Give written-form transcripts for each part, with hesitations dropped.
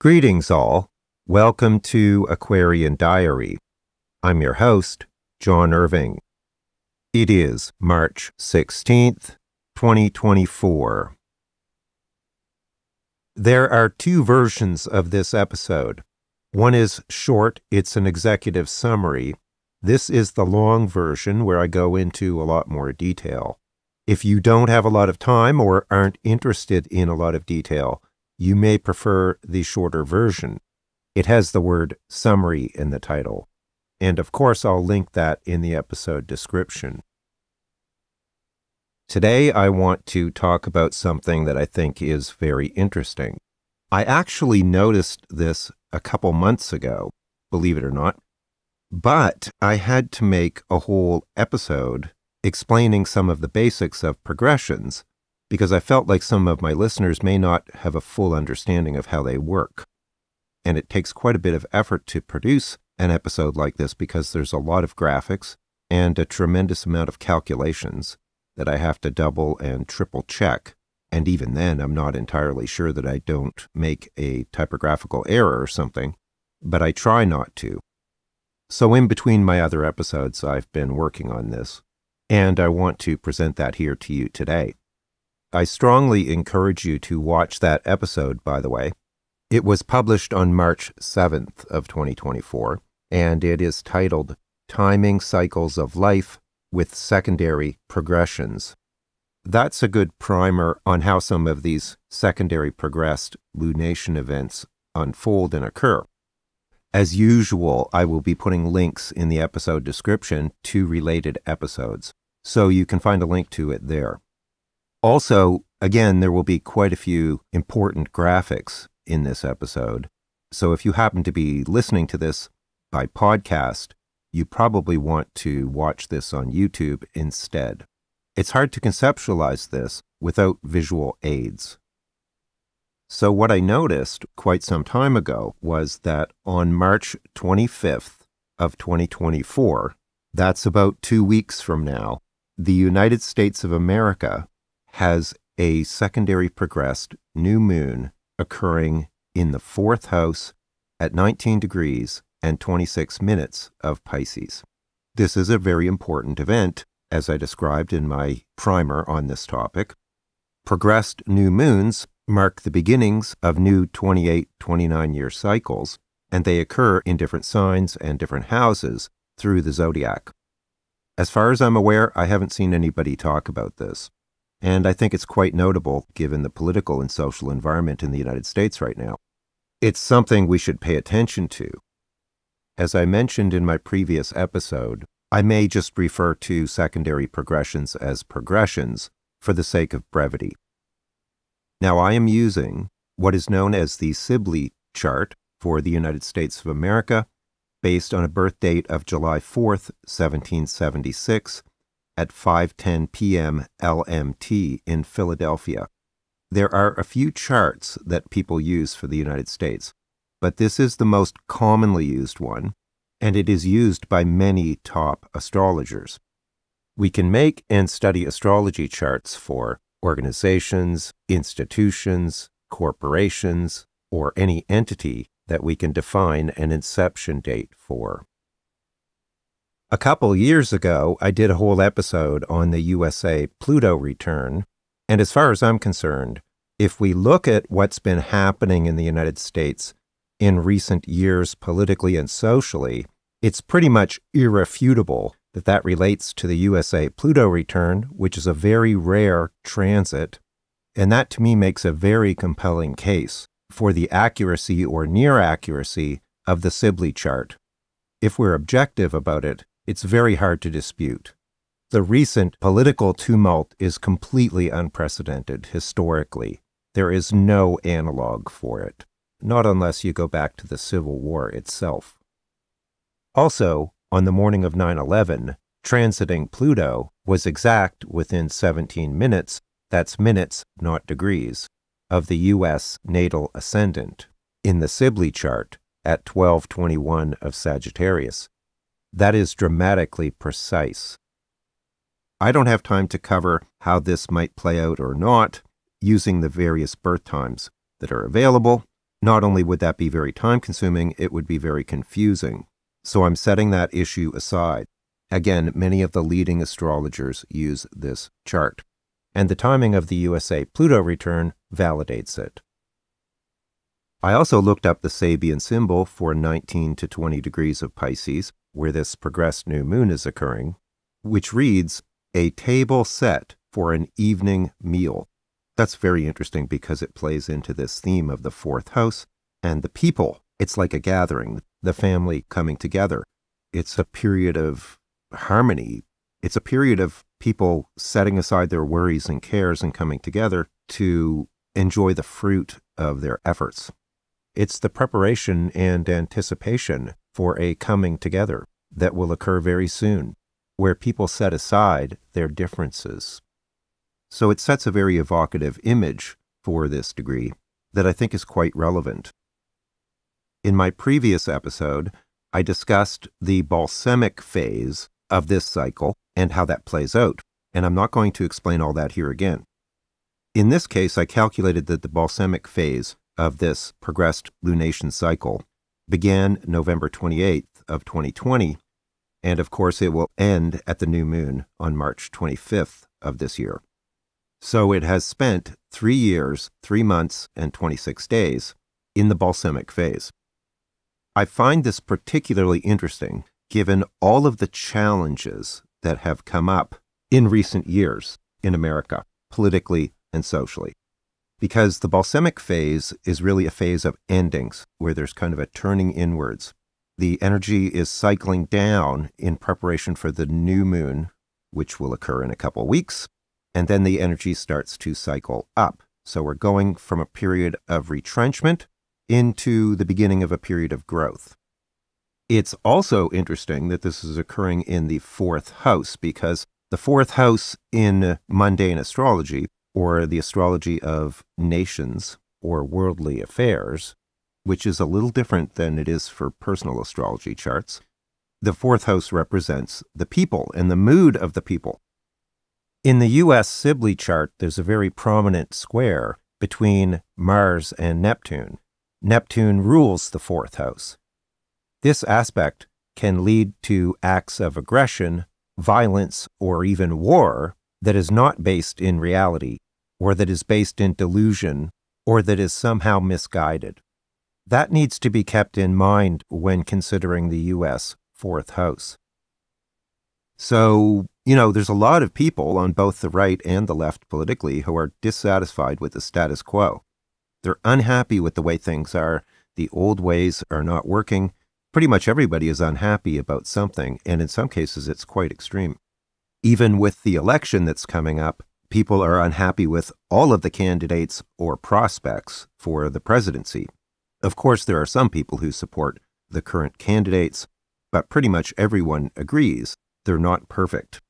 Greetings all. Welcome to Aquarian Diary. I'm your host, John Irving. It is March 16th, 2024. There are two versions of this episode. One is short, it's an executive summary. This is the long version where I go into a lot more detail. If you don't have a lot of time or aren't interested in a lot of detail, you may prefer the shorter version. It has the word summary in the title. And of course, I'll link that in the episode description. Today, I want to talk about something that I think is very interesting. I actually noticed this a couple months ago, believe it or not, but I had to make a whole episode explaining some of the basics of progressions because I felt like some of my listeners may not have a full understanding of how they work. And it takes quite a bit of effort to produce an episode like this because there's a lot of graphics and a tremendous amount of calculations that I have to double and triple check. And even then, I'm not entirely sure that I don't make a typographical error or something, but I try not to. So in between my other episodes, I've been working on this, and I want to present that here to you today. I strongly encourage you to watch that episode, by the way. It was published on March 7th of 2024, and it is titled Timing Cycles of Life with Secondary Progressions. That's a good primer on how some of these secondary progressed lunation events unfold and occur. As usual, I will be putting links in the episode description to related episodes, so you can find a link to it there. Also, again, there will be quite a few important graphics in this episode, so if you happen to be listening to this by podcast, you probably want to watch this on YouTube instead. It's hard to conceptualize this without visual aids. So what I noticed quite some time ago was that on March 25th of 2024, that's about 2 weeks from now, the United States of America has a secondary progressed new moon occurring in the 4th house at 19 degrees and 26 minutes of Pisces. This is a very important event, as I described in my primer on this topic. Progressed new moons mark the beginnings of new 28-29-year cycles, and they occur in different signs and different houses through the zodiac. As far as I'm aware, I haven't seen anybody talk about this. And I think it's quite notable given the political and social environment in the United States right now. It's something we should pay attention to. As I mentioned in my previous episode, I may just refer to secondary progressions as progressions for the sake of brevity. Now, I am using what is known as the Sibley chart for the United States of America, based on a birth date of July 4th, 1776, at 5:10 p.m. LMT in Philadelphia. There are a few charts that people use for the United States, but this is the most commonly used one, and it is used by many top astrologers. We can make and study astrology charts for organizations, institutions, corporations, or any entity that we can define an inception date for. A couple years ago, I did a whole episode on the USA Pluto return, and as far as I'm concerned, if we look at what's been happening in the United States in recent years politically and socially, it's pretty much irrefutable that that relates to the USA Pluto return, which is a very rare transit, and that to me makes a very compelling case for the accuracy or near accuracy of the Sibley chart. If we're objective about it, it's very hard to dispute. The recent political tumult is completely unprecedented historically. There is no analog for it, not unless you go back to the Civil War itself. Also, on the morning of 9/11, transiting Pluto was exact within 17 minutes, that's minutes, not degrees, of the U.S. natal ascendant in the Sibley chart at 12:21 of Sagittarius. That is dramatically precise. I don't have time to cover how this might play out or not using the various birth times that are available, Not only would that be very time-consuming, it would be very confusing. So I'm setting that issue aside. Again, many of the leading astrologers use this chart, and the timing of the USA Pluto return validates it. I also looked up the Sabian symbol for 19 to 20 degrees of Pisces, where this progressed new moon is occurring, which reads, a table set for an evening meal. That's very interesting because it plays into this theme of the fourth house and the people. It's like a gathering, the family coming together. It's a period of harmony. It's a period of people setting aside their worries and cares and coming together to enjoy the fruit of their efforts. It's the preparation and anticipation for a coming together that will occur very soon, where people set aside their differences. So it sets a very evocative image for this degree that I think is quite relevant. In my previous episode, I discussed the balsamic phase of this cycle and how that plays out, and I'm not going to explain all that here again. In this case, I calculated that the balsamic phase of this progressed lunation cycle began November 28th of 2020, and of course it will end at the new moon on March 25th of this year. So it has spent 3 years, 3 months, and 26 days in the balsamic phase. I find this particularly interesting given all of the challenges that have come up in recent years in America, politically and socially. Because the balsamic phase is really a phase of endings, where there's kind of a turning inwards. The energy is cycling down in preparation for the new moon, which will occur in a couple weeks, and then the energy starts to cycle up. So we're going from a period of retrenchment into the beginning of a period of growth. It's also interesting that this is occurring in the fourth house, because the fourth house in mundane astrology, or the astrology of nations or worldly affairs, which is a little different than it is for personal astrology charts, the fourth house represents the people and the mood of the people. In the U.S. Sibley chart, there's a very prominent square between Mars and Neptune. Neptune rules the fourth house. This aspect can lead to acts of aggression, violence, or even war that is not based in reality, or that is based in delusion, or that is somehow misguided. That needs to be kept in mind when considering the U.S. fourth house. So, there's a lot of people on both the right and the left politically who are dissatisfied with the status quo. They're unhappy with the way things are. The old ways are not working. Pretty much everybody is unhappy about something, and in some cases it's quite extreme. Even with the election that's coming up, people are unhappy with all of the candidates or prospects for the presidency. Of course, there are some people who support the current candidates, but pretty much everyone agrees they're not perfect.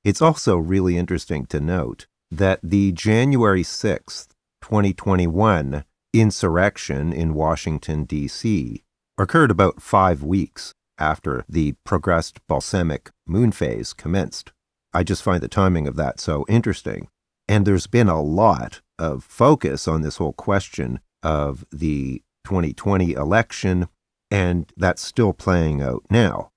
It's also really interesting to note that the January 6th, 2021 insurrection in Washington, D.C. occurred about 5 weeks after the progressed balsamic moon phase commenced. I just find the timing of that so interesting. And there's been a lot of focus on this whole question of the 2020 election, and that's still playing out now.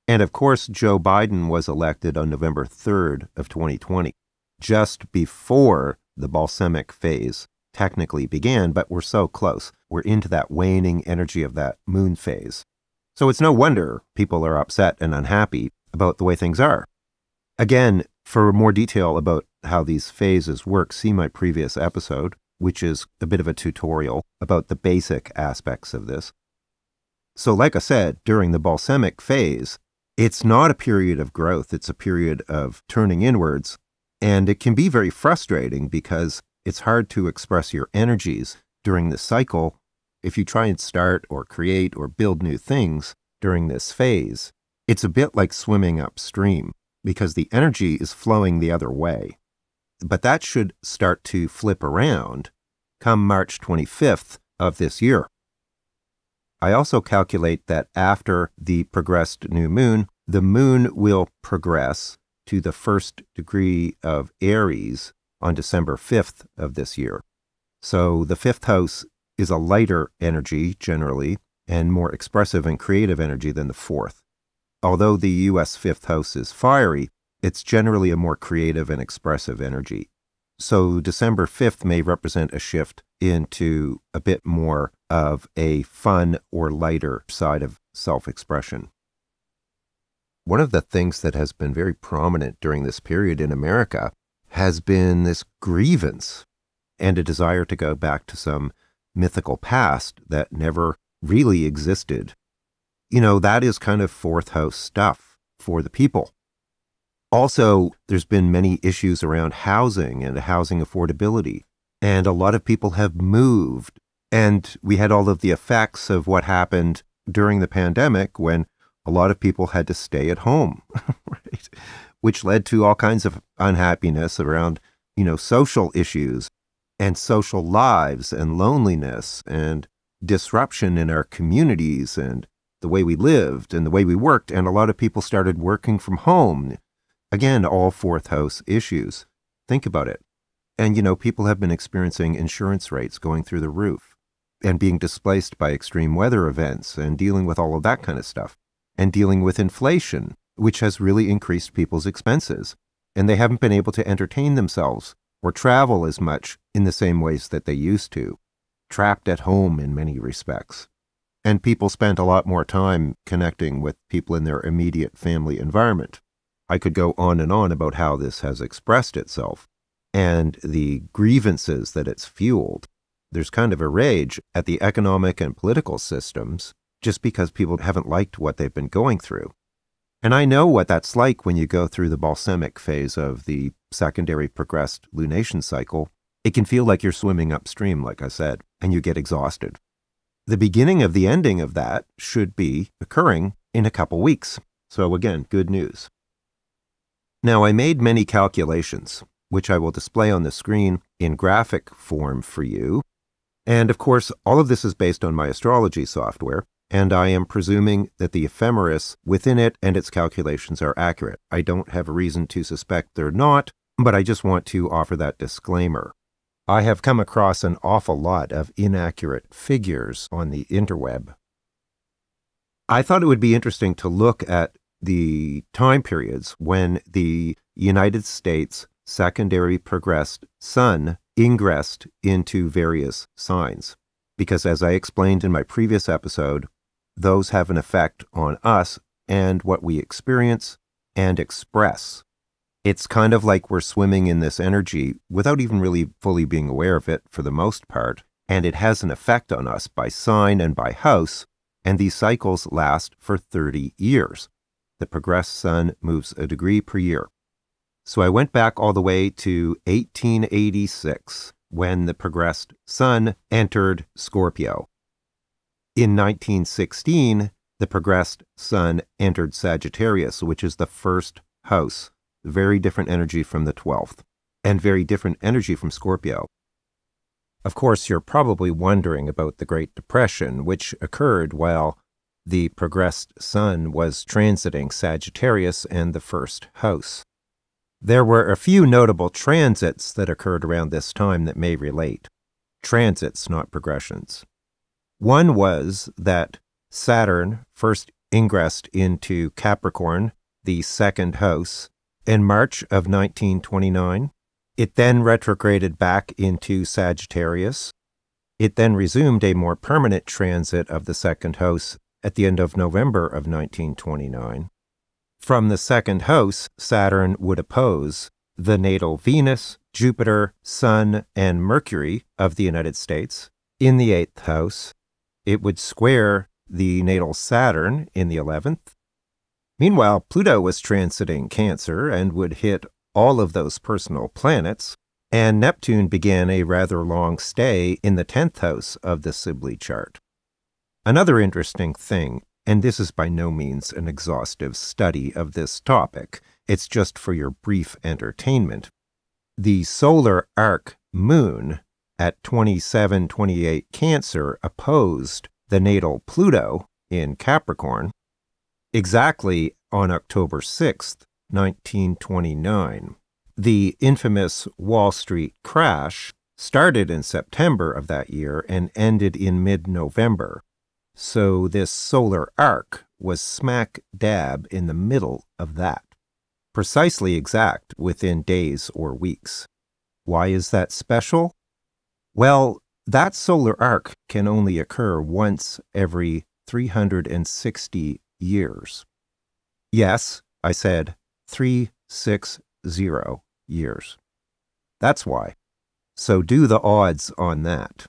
And of course, Joe Biden was elected on November 3rd of 2020, just before the balsamic phase technically began, but we're so close. We're into that waning energy of that moon phase. So it's no wonder people are upset and unhappy about the way things are. Again, for more detail about how these phases work, see my previous episode, which is a bit of a tutorial about the basic aspects of this. So like I said, during the balsamic phase, it's not a period of growth, it's a period of turning inwards, and it can be very frustrating because it's hard to express your energies during this cycle if you try and start or create or build new things during this phase. It's a bit like swimming upstream because the energy is flowing the other way. But that should start to flip around come March 25th of this year. I also calculate that after the progressed new moon, the moon will progress to the first degree of Aries on December 5th of this year. So the fifth house is a lighter energy generally and more expressive and creative energy than the fourth. Although the U.S. fifth house is fiery, it's generally a more creative and expressive energy. So December 5th may represent a shift into a bit more of a fun or lighter side of self-expression. One of the things that has been very prominent during this period in America has been this grievance and a desire to go back to some mythical past that never really existed. You know, that is kind of fourth house stuff for the people. Also, there's been many issues around housing and housing affordability, and a lot of people have moved. And we had all of the effects of what happened during the pandemic when a lot of people had to stay at home, right? Which led to all kinds of unhappiness around, social issues and social lives and loneliness and disruption in our communities and the way we lived and the way we worked. And a lot of people started working from home. Again, all fourth house issues. Think about it. And, people have been experiencing insurance rates going through the roof and being displaced by extreme weather events and dealing with all of that kind of stuff and dealing with inflation, which has really increased people's expenses. And they haven't been able to entertain themselves or travel as much in the same ways that they used to, trapped at home in many respects. And people spent a lot more time connecting with people in their immediate family environment. I could go on and on about how this has expressed itself and the grievances that it's fueled. There's kind of a rage at the economic and political systems just because people haven't liked what they've been going through. And I know what that's like when you go through the balsamic phase of the secondary progressed lunation cycle. It can feel like you're swimming upstream, like I said, and you get exhausted. The beginning of the ending of that should be occurring in a couple weeks. So again, good news. Now, I made many calculations, which I will display on the screen in graphic form for you. And of course, all of this is based on my astrology software, and I am presuming that the ephemeris within it and its calculations are accurate. I don't have a reason to suspect they're not, but I just want to offer that disclaimer. I have come across an awful lot of inaccurate figures on the interweb. I thought it would be interesting to look at the time periods when the United States secondary progressed sun ingressed into various signs. Because as I explained in my previous episode, those have an effect on us and what we experience and express. It's kind of like we're swimming in this energy without even really fully being aware of it for the most part, and it has an effect on us by sign and by house, and these cycles last for 30 years. The progressed sun moves a degree per year. So I went back all the way to 1886 when the progressed sun entered Scorpio. In 1916, the progressed sun entered Sagittarius, which is the first house. Very different energy from the 12th, and very different energy from Scorpio. Of course, you're probably wondering about the Great Depression, which occurred while the progressed sun was transiting Sagittarius and the first house. There were a few notable transits that occurred around this time that may relate. Transits, not progressions. One was that Saturn first ingressed into Capricorn, the second house, in March of 1929. It then retrograded back into Sagittarius. It then resumed a more permanent transit of the second house at the end of November of 1929. From the second house, Saturn would oppose the natal Venus, Jupiter, Sun, and Mercury of the United States in the 8th house. It would square the natal Saturn in the 11th. Meanwhile, Pluto was transiting Cancer and would hit all of those personal planets, and Neptune began a rather long stay in the 10th house of the Sibley chart. Another interesting thing, and this is by no means an exhaustive study of this topic, it's just for your brief entertainment. The solar arc moon at 27-28 Cancer opposed the natal Pluto in Capricorn exactly on October 6th, 1929. The infamous Wall Street crash started in September of that year and ended in mid-November. So this solar arc was smack dab in the middle of that. Precisely exact within days or weeks. Why is that special? Well, that solar arc can only occur once every 360 years. Yes, I said 360 years. That's why. So do the odds on that.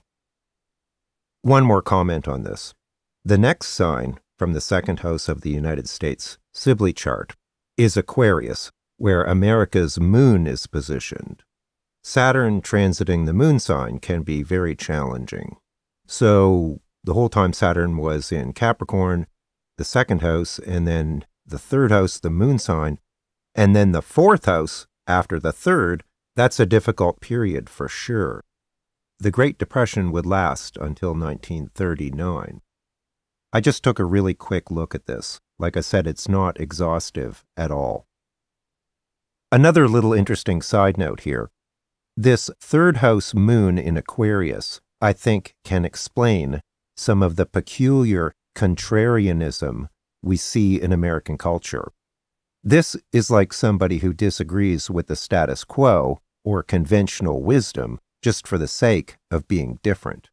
One more comment on this. The next sign from the second house of the United States Sibley chart is Aquarius, where America's moon is positioned. Saturn transiting the moon sign can be very challenging. So the whole time Saturn was in Capricorn, the second house, and then the third house, the moon sign, and then the fourth house after the third, that's a difficult period for sure. The Great Depression would last until 1939. I just took a really quick look at this. Like I said, it's not exhaustive at all. Another little interesting side note here. This third house moon in Aquarius, I think, can explain some of the peculiar contrarianism we see in American culture. This is like somebody who disagrees with the status quo or conventional wisdom just for the sake of being different.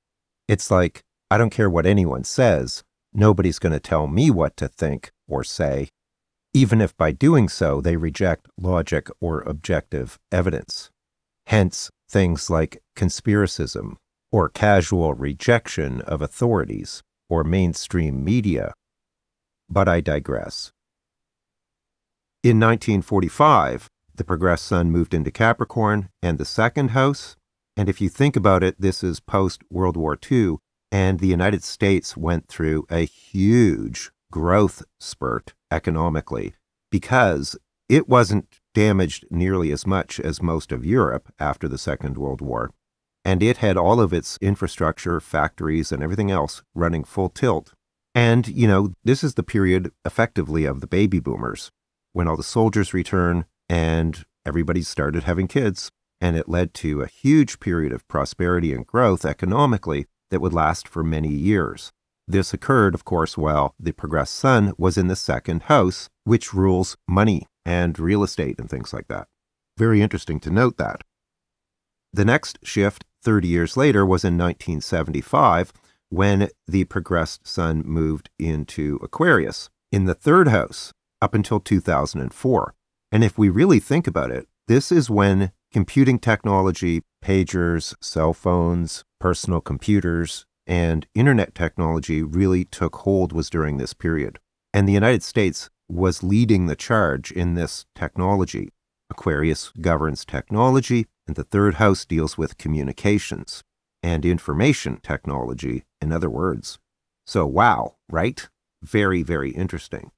It's like, I don't care what anyone says, nobody's going to tell me what to think or say, even if by doing so they reject logic or objective evidence. Hence, things like conspiracism or casual rejection of authorities or mainstream media. But I digress. In 1945, the progressed sun moved into Capricorn and the second house, and if you think about it, this is post-World War II, and the United States went through a huge growth spurt economically because it wasn't damaged nearly as much as most of Europe after the Second World War, and it had all of its infrastructure, factories, and everything else running full tilt. And, this is the period effectively of the baby boomers, when all the soldiers return and everybody started having kids, and it led to a huge period of prosperity and growth economically that would last for many years. This occurred, of course, while the progressed sun was in the second house, which rules money and real estate and things like that. Very interesting to note that. The next shift, 30 years later, was in 1975, when the progressed sun moved into Aquarius in the third house up until 2004. And if we really think about it, this is when computing technology, pagers, cell phones, personal computers, and internet technology really took hold, was during this period. And the United States was leading the charge in this technology. Aquarius governs technology, and the third house deals with communications and information technology, in other words. So wow, right? Very, very interesting.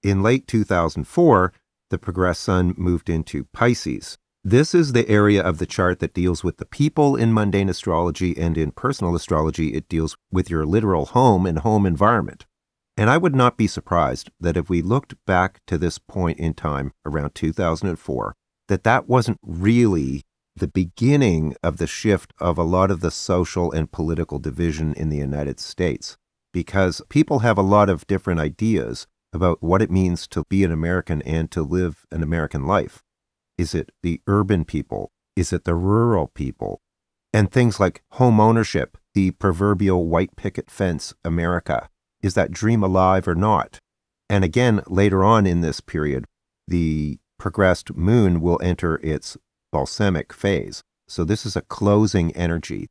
In late 2004, the progressed sun moved into Pisces. This is the area of the chart that deals with the people in mundane astrology, and in personal astrology, it deals with your literal home and home environment. And I would not be surprised that if we looked back to this point in time, around 2004, that wasn't really the beginning of the shift of a lot of the social and political division in the United States, because people have a lot of different ideas about what it means to be an American and to live an American life. Is it the urban people? Is it the rural people? And things like home ownership, the proverbial white picket fence America. Is that dream alive or not? And again, later on in this period, the progressed moon will enter its balsamic phase. So this is a closing energy.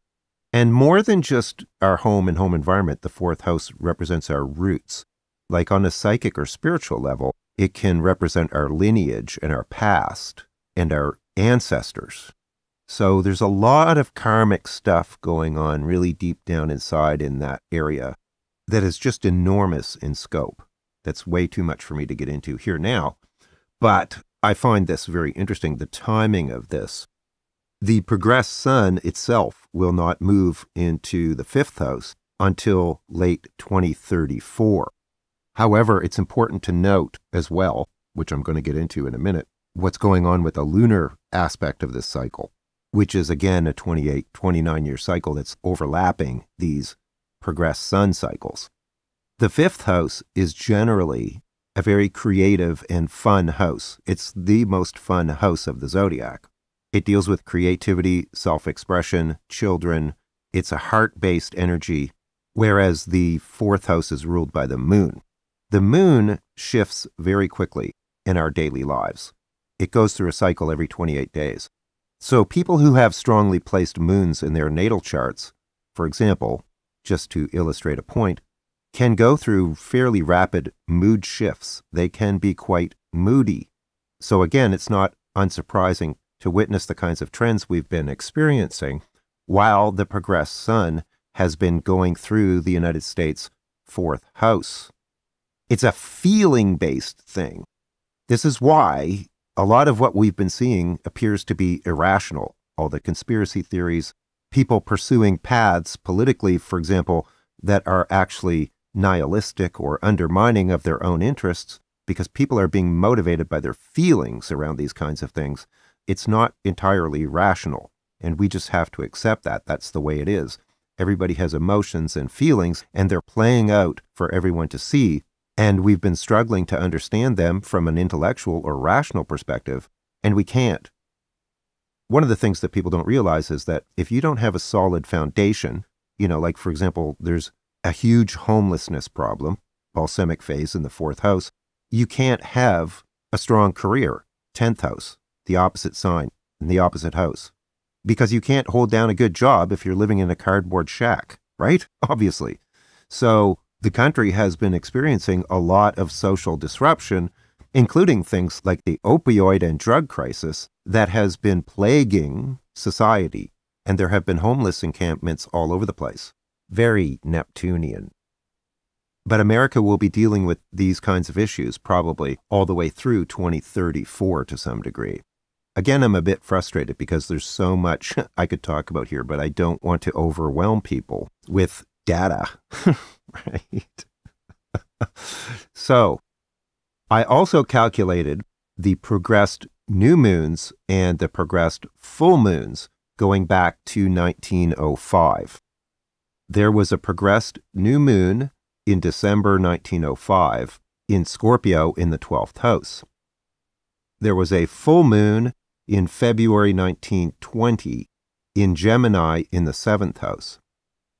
And more than just our home and home environment, the fourth house represents our roots. Like on a psychic or spiritual level, it can represent our lineage and our past and our ancestors. So there's a lot of karmic stuff going on really deep down inside in that area that is just enormous in scope. That's way too much for me to get into here now. But I find this very interesting, the timing of this. The progressed sun itself will not move into the fifth house until late 2034. However, it's important to note as well, which I'm going to get into in a minute, what's going on with the lunar aspect of this cycle. which is again a 28, 29-year cycle that's overlapping these progressed sun cycles. The fifth house is generally a very creative and fun house. It's the most fun house of the zodiac. It deals with creativity, self-expression, children. It's a heart-based energy, whereas the fourth house is ruled by the moon. The moon shifts very quickly in our daily lives. It goes through a cycle every 28 days. So people who have strongly placed moons in their natal charts, for example, just to illustrate a point, can go through fairly rapid mood shifts. They can be quite moody. So again, it's not unsurprising to witness the kinds of trends we've been experiencing while the progressed sun has been going through the United States' fourth house. It's a feeling-based thing. This is why a lot of what we've been seeing appears to be irrational. All the conspiracy theories, people pursuing paths politically, for example, that are actually nihilistic or undermining of their own interests, because people are being motivated by their feelings around these kinds of things. It's not entirely rational, and we just have to accept that. That's the way it is. Everybody has emotions and feelings, and they're playing out for everyone to see, and we've been struggling to understand them from an intellectual or rational perspective, and we can't. One of the things that people don't realize is that if you don't have a solid foundation, like for example, there's a huge homelessness problem, balsamic phase in the fourth house, you can't have a strong career, 10th house, the opposite sign, in the opposite house. Because you can't hold down a good job if you're living in a cardboard shack, right? Obviously. So the country has been experiencing a lot of social disruption, including things like the opioid and drug crisis that has been plaguing society. And there have been homeless encampments all over the place. Very Neptunian. But America will be dealing with these kinds of issues probably all the way through 2034 to some degree. Again, I'm a bit frustrated because there's so much I could talk about here, but I don't want to overwhelm people with data, right? So, I also calculated the progressed new moons and the progressed full moons going back to 1905. There was a progressed new moon in December 1905 in Scorpio in the 12th house. There was a full moon in February 1920 in Gemini in the 7th house.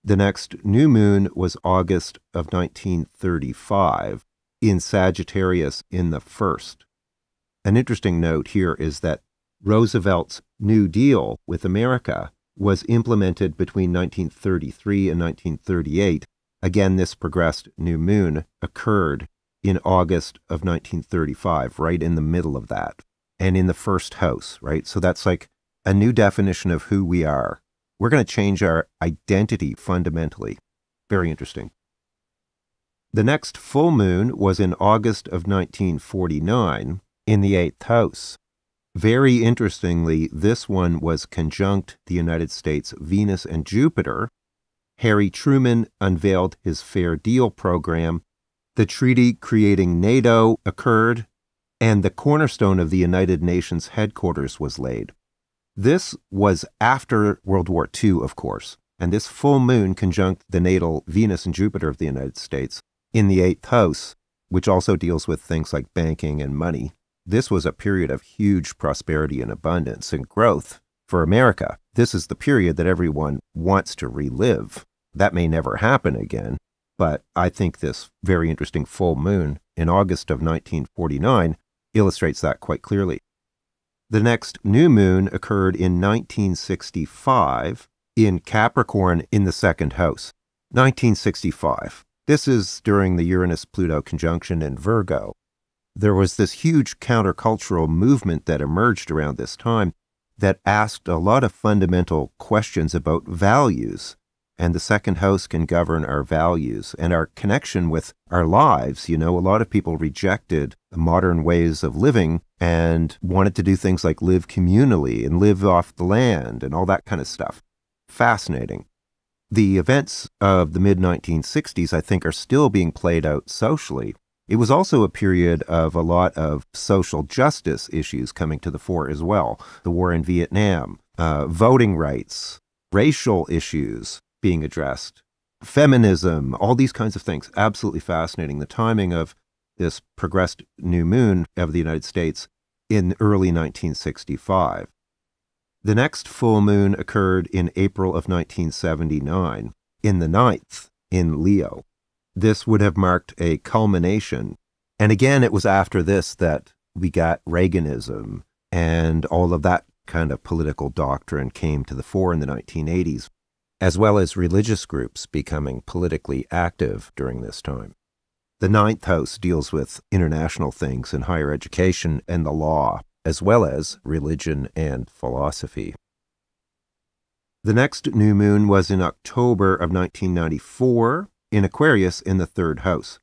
The next new moon was August of 1935 in Sagittarius in the 1st. An interesting note here is that Roosevelt's New Deal with America was implemented between 1933 and 1938. Again, this progressed new moon occurred in August of 1935, right in the middle of that, and in the 1st house, right? So that's like a new definition of who we are. We're going to change our identity fundamentally. Very interesting. The next full moon was in August of 1949 in the 8th house. Very interestingly, this one was conjunct the United States, Venus, and Jupiter. Harry Truman unveiled his Fair Deal program. The treaty creating NATO occurred, and the cornerstone of the United Nations headquarters was laid. This was after World War II, of course, and this full moon conjunct the natal Venus and Jupiter of the United States in the 8th house, which also deals with things like banking and money. This was a period of huge prosperity and abundance and growth for America. This is the period that everyone wants to relive. That may never happen again, but I think this very interesting full moon in August of 1949 illustrates that quite clearly. The next new moon occurred in 1965 in Capricorn in the 2nd house. 1965. This is during the Uranus-Pluto conjunction in Virgo. There was this huge countercultural movement that emerged around this time that asked a lot of fundamental questions about values. And the 2nd house can govern our values and our connection with our lives. A lot of people rejected modern ways of living and wanted to do things like live communally and live off the land and all that kind of stuff. Fascinating. The events of the mid-1960s, I think, are still being played out socially. It was also a period of a lot of social justice issues coming to the fore as well. The war in Vietnam, voting rights, racial issues being addressed, feminism, all these kinds of things. Absolutely fascinating. The timing of this progressed new moon of the United States in early 1965. The next full moon occurred in April of 1979, in the 9th, in Leo. This would have marked a culmination. And again, it was after this that we got Reaganism and all of that kind of political doctrine came to the fore in the 1980s, as well as religious groups becoming politically active during this time. The 9th house deals with international things and higher education and the law, as well as religion and philosophy. The next new moon was in October of 1994 in Aquarius in the 3rd house.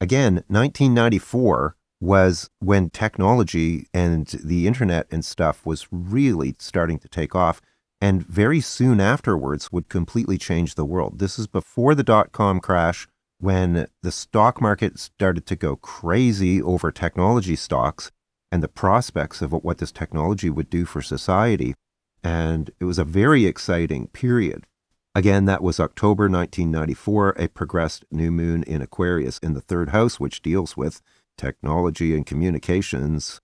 Again, 1994 was when technology and the internet and stuff was really starting to take off, and very soon afterwards would completely change the world. This is before the dot-com crash, when the stock market started to go crazy over technology stocks and the prospects of what this technology would do for society. And it was a very exciting period. Again, that was October 1994, a progressed new moon in Aquarius in the 3rd house, which deals with technology and communications.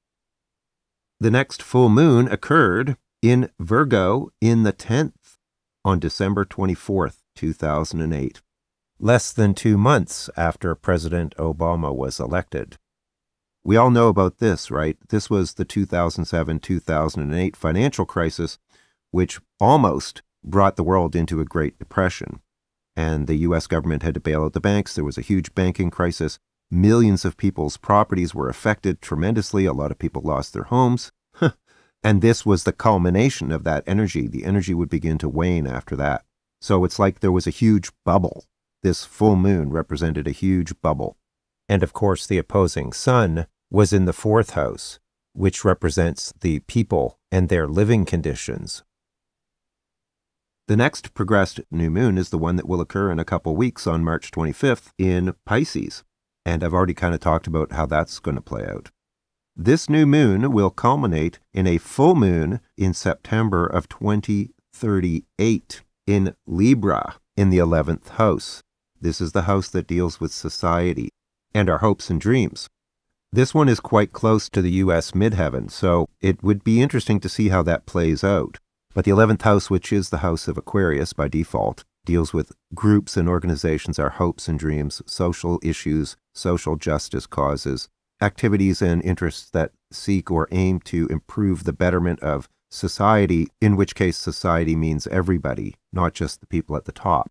The next full moon occurred in Virgo in the 10th on December 24th, 2008, less than 2 months after President Obama was elected. We all know about this, right? This was the 2007-2008 financial crisis, which almost brought the world into a Great Depression. And the U.S. government had to bail out the banks. There was a huge banking crisis. Millions of people's properties were affected tremendously. A lot of people lost their homes. And this was the culmination of that energy. The energy would begin to wane after that. So it's like there was a huge bubble. This full moon represented a huge bubble. And of course, the opposing sun was in the 4th house, which represents the people and their living conditions. The next progressed new moon is the one that will occur in a couple weeks on March 25th in Pisces. And I've already kind of talked about how that's going to play out. This new moon will culminate in a full moon in September of 2038 in Libra in the 11th house. This is the house that deals with society and our hopes and dreams. This one is quite close to the U.S. midheaven, so it would be interesting to see how that plays out. But the 11th house, which is the house of Aquarius by default, deals with groups and organizations, our hopes and dreams, social issues, social justice causes, activities and interests that seek or aim to improve the betterment of society, in which case society means everybody, not just the people at the top.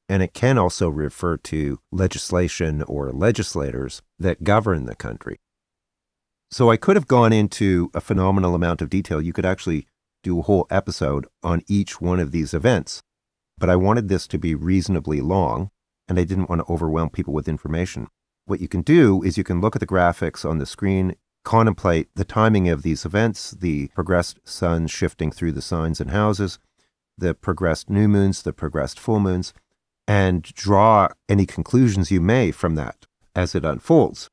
And it can also refer to legislation or legislators that govern the country. So I could have gone into a phenomenal amount of detail. You could actually do a whole episode on each one of these events. But I wanted this to be reasonably long, and I didn't want to overwhelm people with information. What you can do is you can look at the graphics on the screen, contemplate the timing of these events, the progressed sun shifting through the signs and houses, the progressed new moons, the progressed full moons, and draw any conclusions you may from that as it unfolds.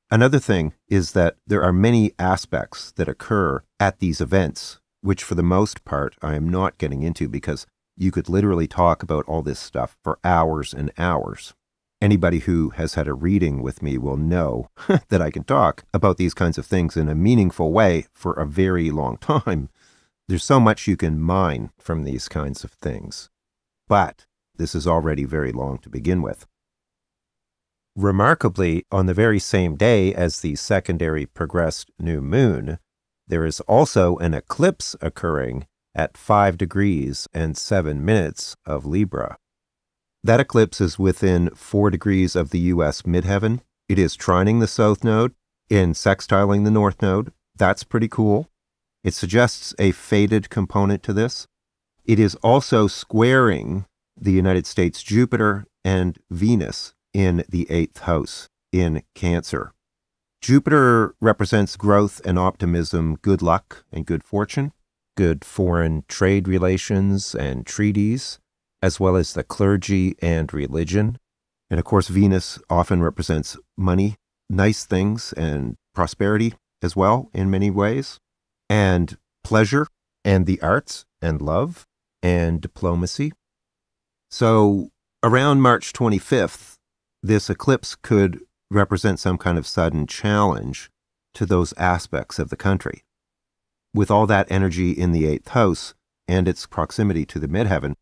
Another thing is that there are many aspects that occur at these events, which for the most part I am not getting into because you could literally talk about all this stuff for hours and hours. Anybody who has had a reading with me will know that I can talk about these kinds of things in a meaningful way for a very long time. There's so much you can mine from these kinds of things. But this is already very long to begin with. Remarkably, on the very same day as the secondary progressed new moon, there is also an eclipse occurring at 5 degrees and 7 minutes of Libra. That eclipse is within 4 degrees of the U.S. midheaven. It is trining the south node and sextiling the north node. That's pretty cool. It suggests a fated component to this. It is also squaring the United States Jupiter and Venus in the 8th house in Cancer. Jupiter represents growth and optimism, good luck and good fortune, good foreign trade relations and treaties, as well as the clergy and religion. And of course, Venus often represents money, nice things, and prosperity as well in many ways, and pleasure and the arts and love and diplomacy. So around March 25th, this eclipse could represent some kind of sudden challenge to those aspects of the country. With all that energy in the 8th house and its proximity to the midheaven,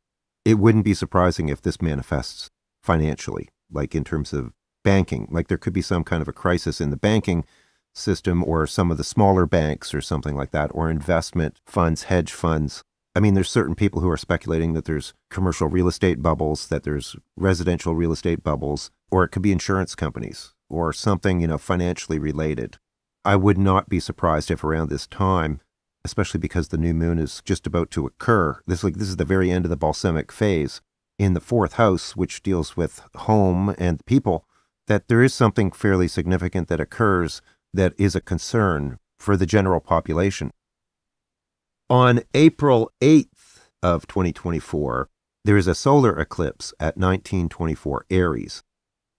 it wouldn't be surprising if this manifests financially, like in terms of banking. Like there could be some kind of a crisis in the banking system or some of the smaller banks or something like that, or investment funds, hedge funds. I mean, there's certain people who are speculating that there's commercial real estate bubbles, that there's residential real estate bubbles, or it could be insurance companies or something, financially related. I would not be surprised if around this time, especially because the new moon is just about to occur, this is the very end of the balsamic phase in the 4th house, which deals with home and people, that there is something fairly significant that occurs that is a concern for the general population. On April 8th of 2024, there is a solar eclipse at 1924 Aries.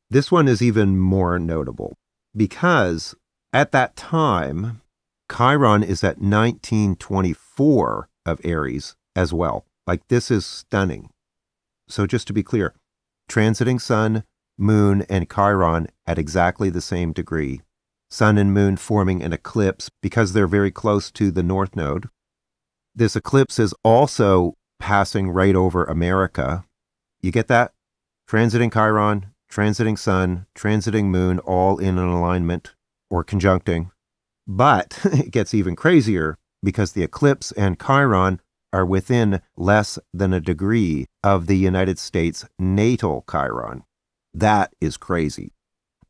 This one is even more notable because at that time, Chiron is at 1924 of Aries as well. Like, this is stunning. So just to be clear, transiting Sun, Moon, and Chiron at exactly the same degree. Sun and Moon forming an eclipse because they're very close to the North Node. This eclipse is also passing right over America. You get that? Transiting Chiron, transiting Sun, transiting Moon, all in an alignment or conjuncting. But it gets even crazier because the eclipse and Chiron are within less than a degree of the United States natal Chiron. That is crazy.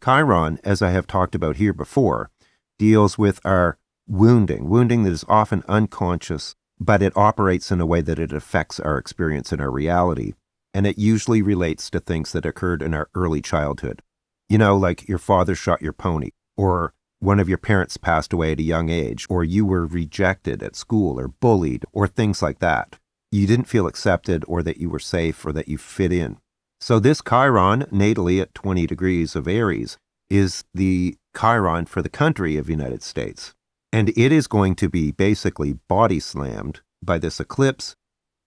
Chiron, as I have talked about here before, deals with our wounding that is often unconscious, but it operates in a way that it affects our experience and our reality. And it usually relates to things that occurred in our early childhood. Like your father shot your pony, or one of your parents passed away at a young age, or you were rejected at school or bullied, or things like that. You didn't feel accepted or that you were safe or that you fit in. So this Chiron, natally at 20 degrees of Aries, is the Chiron for the country of the United States. And it is going to be basically body slammed by this eclipse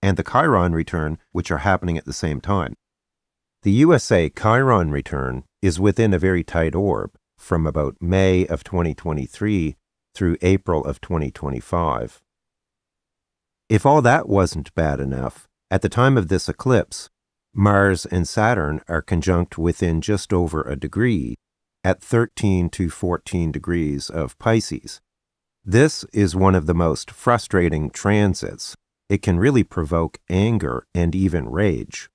and the Chiron return, which are happening at the same time. The USA Chiron return is within a very tight orb from about May of 2023 through April of 2025. If all that wasn't bad enough, at the time of this eclipse, Mars and Saturn are conjunct within just over a degree at 13 to 14 degrees of Pisces. This is one of the most frustrating transits. It can really provoke anger and even rage.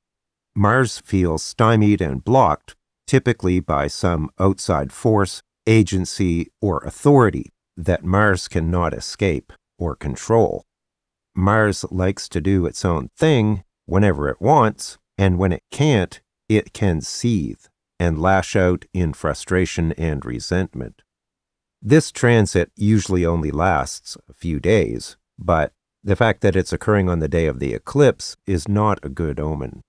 Mars feels stymied and blocked, typically by some outside force, agency, or authority that Mars cannot escape or control. Mars likes to do its own thing whenever it wants, and when it can't, it can seethe and lash out in frustration and resentment. This transit usually only lasts a few days, but the fact that it's occurring on the day of the eclipse is not a good omen.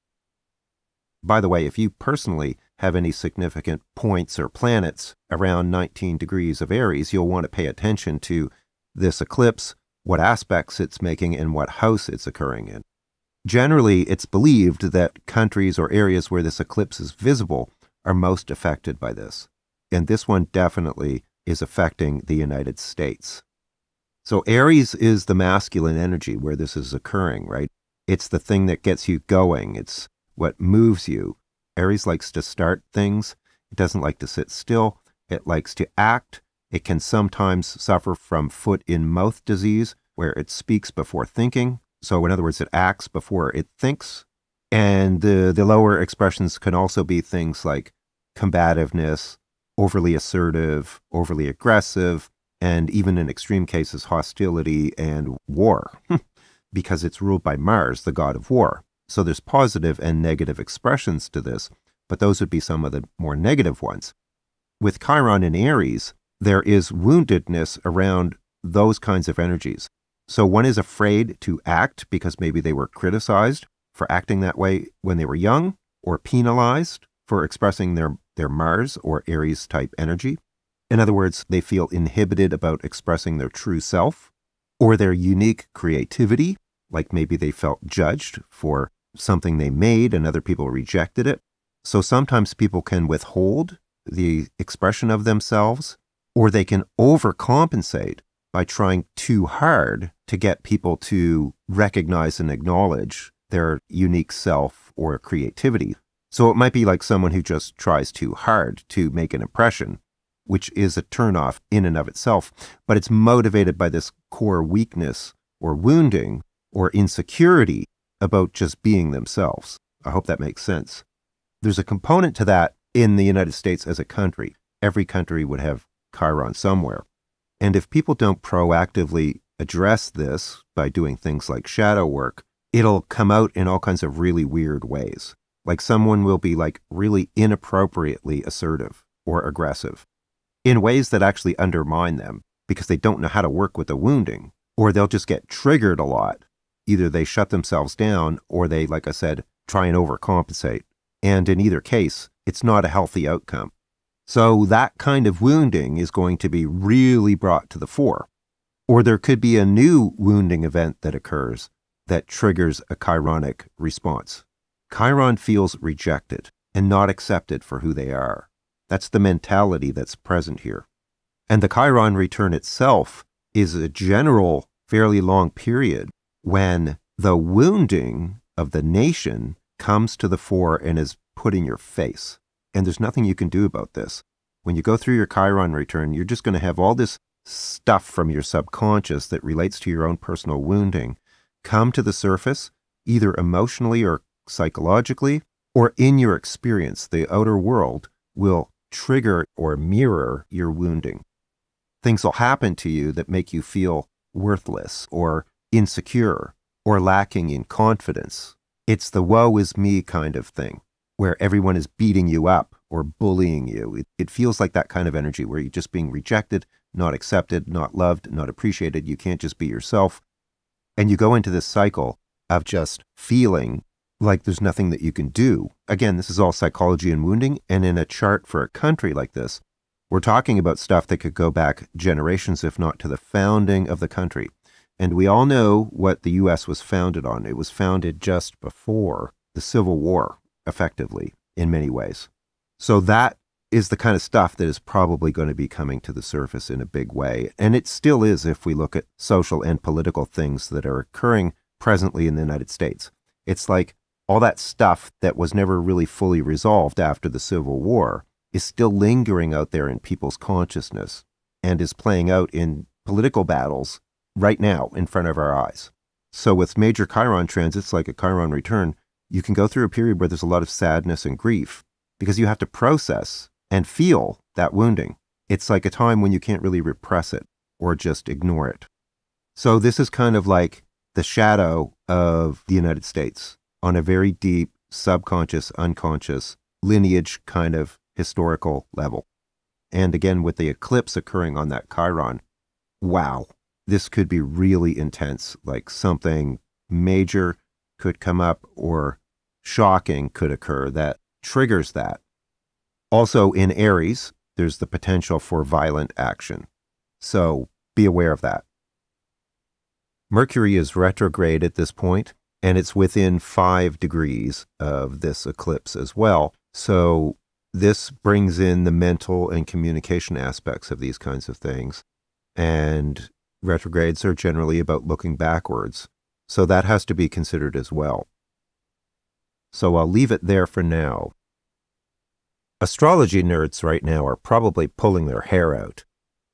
By the way, if you personally have any significant points or planets around 19 degrees of Aries, you'll want to pay attention to this eclipse, what aspects it's making, and what house it's occurring in. Generally, it's believed that countries or areas where this eclipse is visible are most affected by this. And this one definitely is affecting the United States. So Aries is the masculine energy where this is occurring, right? It's the thing that gets you going. It's what moves you. Aries likes to start things. It doesn't like to sit still. It likes to act. It can sometimes suffer from foot-in-mouth disease, where it speaks before thinking. So in other words, it acts before it thinks. And the lower expressions can also be things like combativeness, overly assertive, overly aggressive, and even in extreme cases, hostility and war, because it's ruled by Mars, the god of war. So there's positive and negative expressions to this, but those would be some of the more negative ones. With Chiron in Aries, there is woundedness around those kinds of energies. So one is afraid to act because maybe they were criticized for acting that way when they were young, or penalized for expressing their Mars or Aries type energy. In other words, they feel inhibited about expressing their true self. or their unique creativity, like maybe they felt judged for something they made and other people rejected it. So sometimes people can withhold the expression of themselves, or they can overcompensate by trying too hard to get people to recognize and acknowledge their unique self or creativity. So it might be like someone who just tries too hard to make an impression, which is a turnoff in and of itself, but it's motivated by this core weakness or wounding or insecurity about just being themselves. I hope that makes sense. There's a component to that in the United States as a country. Every country would have Chiron somewhere. And if people don't proactively address this by doing things like shadow work, it'll come out in all kinds of really weird ways. Like someone will be like really inappropriately assertive or aggressive in ways that actually undermine them because they don't know how to work with the wounding, or they'll just get triggered a lot. Either they shut themselves down or they, like I said, try and overcompensate. And in either case, it's not a healthy outcome. So that kind of wounding is going to be really brought to the fore. Or there could be a new wounding event that occurs that triggers a chironic response. Chiron feels rejected and not accepted for who they are. That's the mentality that's present here. And the Chiron return itself is a general, fairly long period when the wounding of the nation comes to the fore and is put in your face. And there's nothing you can do about this. When you go through your Chiron return, you're just going to have all this stuff from your subconscious that relates to your own personal wounding come to the surface, either emotionally or psychologically, or in your experience. The outer world will trigger or mirror your wounding. Things will happen to you that make you feel worthless or insecure or lacking in confidence. It's the woe is me kind of thing, where everyone is beating you up or bullying you. It feels like that kind of energy where you're just being rejected, not accepted, not loved, not appreciated. You can't just be yourself. And you go into this cycle of just feeling like there's nothing that you can do. Again, this is all psychology and wounding. And in a chart for a country like this, we're talking about stuff that could go back generations, if not to the founding of the country. And we all know what the U.S. was founded on. It was founded just before the Civil War, effectively, in many ways. So that is the kind of stuff that is probably going to be coming to the surface in a big way. And it still is if we look at social and political things that are occurring presently in the United States. It's like all that stuff that was never really fully resolved after the Civil War is still lingering out there in people's consciousness and is playing out in political battles right now in front of our eyes. So with major Chiron transits like a Chiron return, you can go through a period where there's a lot of sadness and grief because you have to process and feel that wounding. It's like a time when you can't really repress it or just ignore it. So this is kind of like the shadow of the United States on a very deep, subconscious, unconscious, lineage kind of historical level. And again, with the eclipse occurring on that Chiron, wow, this could be really intense. Like something major could come up or shocking could occur that triggers that. Also in Aries, there's the potential for violent action. So be aware of that. Mercury is retrograde at this point, and it's within 5 degrees of this eclipse as well. So this brings in the mental and communication aspects of these kinds of things. And retrogrades are generally about looking backwards. So that has to be considered as well. So I'll leave it there for now. Astrology nerds right now are probably pulling their hair out.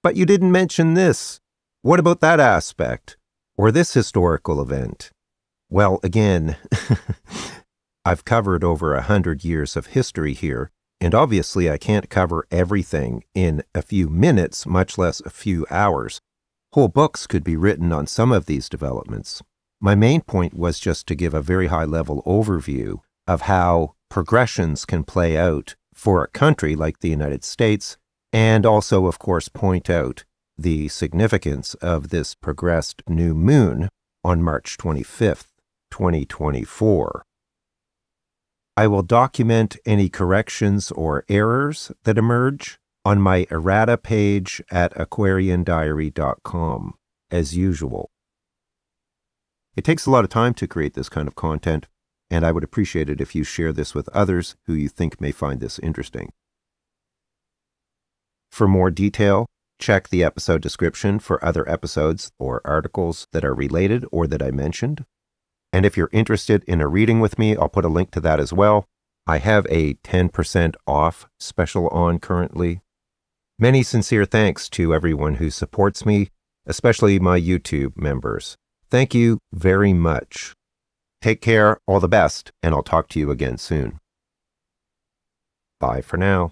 But you didn't mention this. What about that aspect? Or this historical event? Well, again, I've covered over 100 years of history here, and obviously I can't cover everything in a few minutes, much less a few hours. Whole books could be written on some of these developments. My main point was just to give a very high-level overview of how progressions can play out for a country like the United States, and also, of course, point out the significance of this progressed new moon on March 25th, 2024. I will document any corrections or errors that emerge on my errata page at aquariandiary.com. as usual. It takes a lot of time to create this kind of content, and I would appreciate it if you share this with others who you think may find this interesting. For more detail, check the episode description for other episodes or articles that are related or that I mentioned. And if you're interested in a reading with me, I'll put a link to that as well. I have a 10% off special on currently. Many sincere thanks to everyone who supports me, especially my YouTube members. Thank you very much. Take care, all the best, and I'll talk to you again soon. Bye for now.